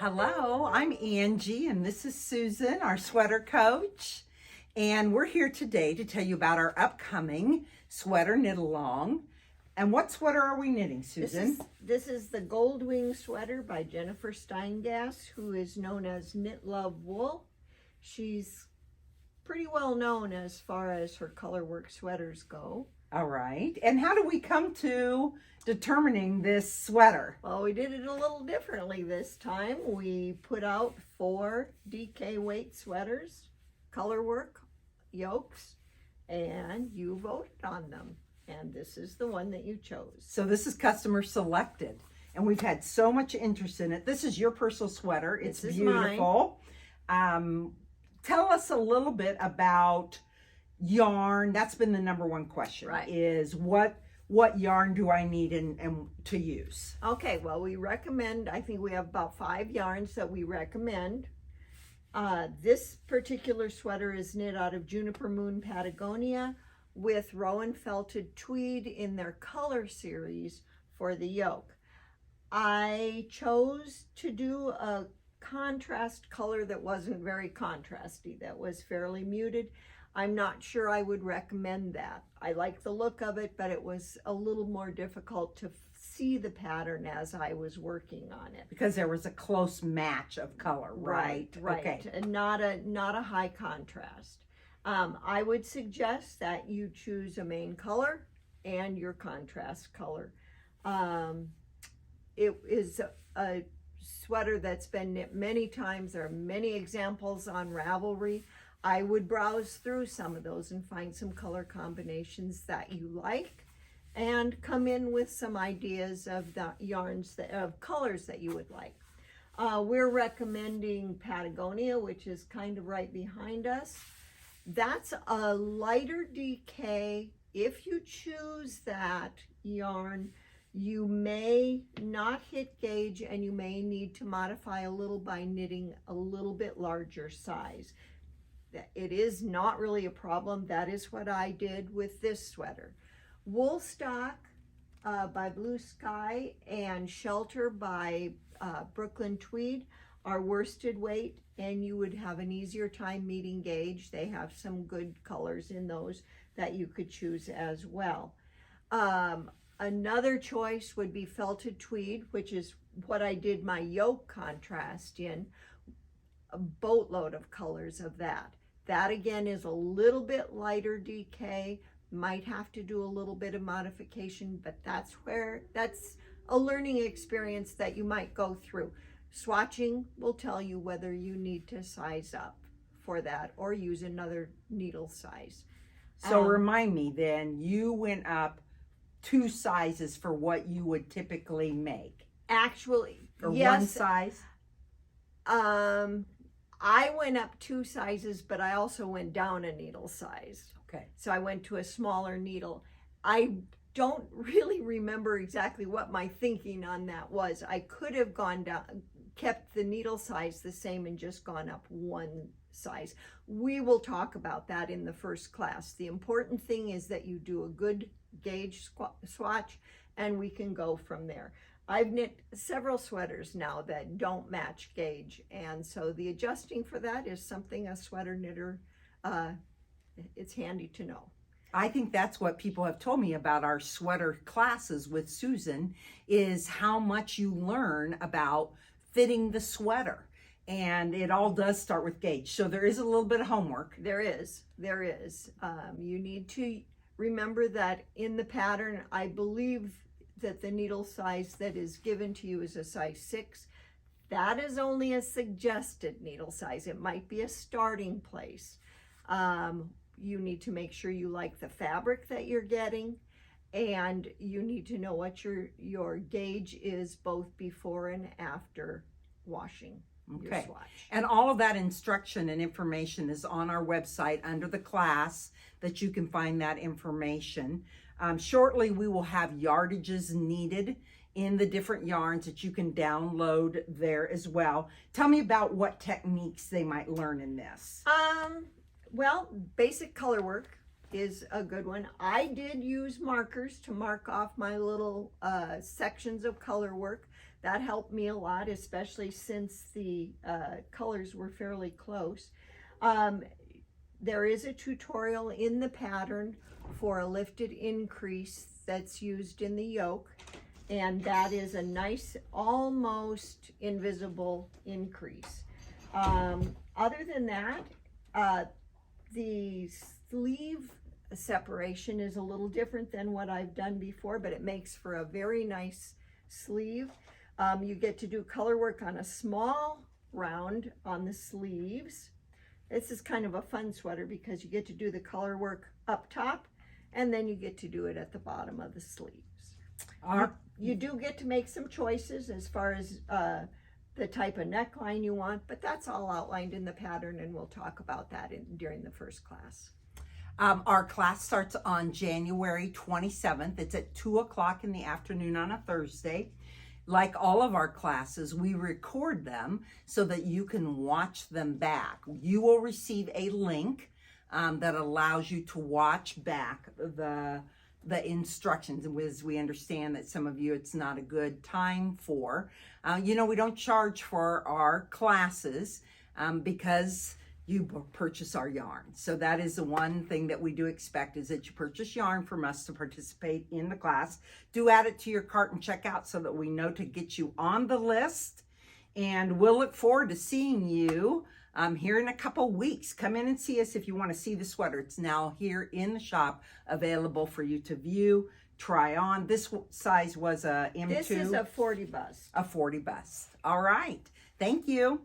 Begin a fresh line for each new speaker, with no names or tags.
Hello, I'm Angie, and this is Susan, our sweater coach. And we're here today to tell you about our upcoming sweater knit along. And what sweater are we knitting, Susan?
This is the Goldwing Sweater by Jennifer Steingass, who is known as Knit Love Wool. She's pretty well known as far as her colorwork sweaters go.
All right. And how do we come to determining this sweater?
Well, we did it a little differently this time. We put out 4 DK weight sweaters, colorwork, yokes, and you voted on them. And this is the one that you chose.
So this is customer selected, and we've had so much interest in it. This is your personal sweater. It's beautiful. Tell us a little bit about yarn. That's been the number one question,
right?
Is what yarn do I need and to use?
Okay, well, we recommend, I think we have about 5 yarns that we recommend. This particular sweater is knit out of Juniper Moon Patagonia with Rowan Felted Tweed in their color series for the yoke. I chose to do a contrast color that wasn't very contrasty, that was fairly muted. I'm not sure I would recommend that. I like the look of it, but it was a little more difficult to see the pattern as I was working on it.
Because there was a close match of color, right?
Right,
Okay.
And not a high contrast. I would suggest that you choose a main color and your contrast color. It is a sweater that's been knit many times. There are many examples on Ravelry. I would browse through some of those and find some color combinations that you like and come in with some ideas of the yarns, of colors that you would like. We're recommending Patagonia, which is kind of right behind us. That's a lighter DK. If you choose that yarn, you may not hit gauge and you may need to modify a little by knitting a little bit larger size. It is not really a problem. That is what I did with this sweater. Woolstock by Blue Sky and Shelter by Brooklyn Tweed are worsted weight, and you would have an easier time meeting gauge. They have some good colors in those that you could choose as well. Another choice would be Felted Tweed, which is what I did my yoke contrast in. A boatload of colors of that. That again is a little bit lighter DK, might have to do a little bit of modification, but that's a learning experience that you might go through. Swatching will tell you whether you need to size up for that or use another needle size.
So remind me then, you went up 2 sizes for what you would typically make.
Actually,
or
yes.
1 size?
I went up 2 sizes, but I also went down a needle size.
Okay.
So I went to a smaller needle. I don't really remember exactly what my thinking on that was. I could have gone down, kept the needle size the same and just gone up 1 size. We will talk about that in the first class. The important thing is that you do a good gauge swatch and we can go from there. I've knit several sweaters now that don't match gauge, and so the adjusting for that is something a sweater knitter, it's handy to know.
I think that's what people have told me about our sweater classes with Susan, is how much you learn about fitting the sweater. And it all does start with gauge. So there is a little bit of homework.
There is. You need to remember that in the pattern, I believe that the needle size that is given to you is a size 6. That is only a suggested needle size. It might be a starting place. You need to make sure you like the fabric that you're getting, and you need to know what your gauge is both before and after washing.
Okay. And all of that instruction and information is on our website under the class that you can find that information. Shortly, we will have yardages needed in the different yarns that you can download there as well. Tell me about what techniques they might learn in this.
Well, basic color work. is a good one. I did use markers to mark off my little sections of color work. That helped me a lot, especially since the colors were fairly close. There is a tutorial in the pattern for a lifted increase that's used in the yoke, and that is a nice, almost invisible increase. Other than that, the sleeve separation is a little different than what I've done before, but it makes for a very nice sleeve. You get to do color work on a small round on the sleeves. This is kind of a fun sweater because you get to do the color work up top, and then you get to do it at the bottom of the sleeves. You do get to make some choices as far as the type of neckline you want, but that's all outlined in the pattern, and we'll talk about that during the first class.
Our class starts on January 27th. It's at 2 o'clock in the afternoon on a Thursday. Like all of our classes, we record them so that you can watch them back. You will receive a link that allows you to watch back the instructions. And as we understand that some of you, it's not a good time for. We don't charge for our classes because you purchase our yarn. So that is the one thing that we do expect, is that you purchase yarn from us to participate in the class. Do add it to your cart and check out so that we know to get you on the list. And we'll look forward to seeing you here in a couple weeks. Come in and see us if you want to see the sweater. It's now here in the shop, available for you to view, try on. This size was a M2.
This is a 40 bust.
A 40 bust. All right. Thank you.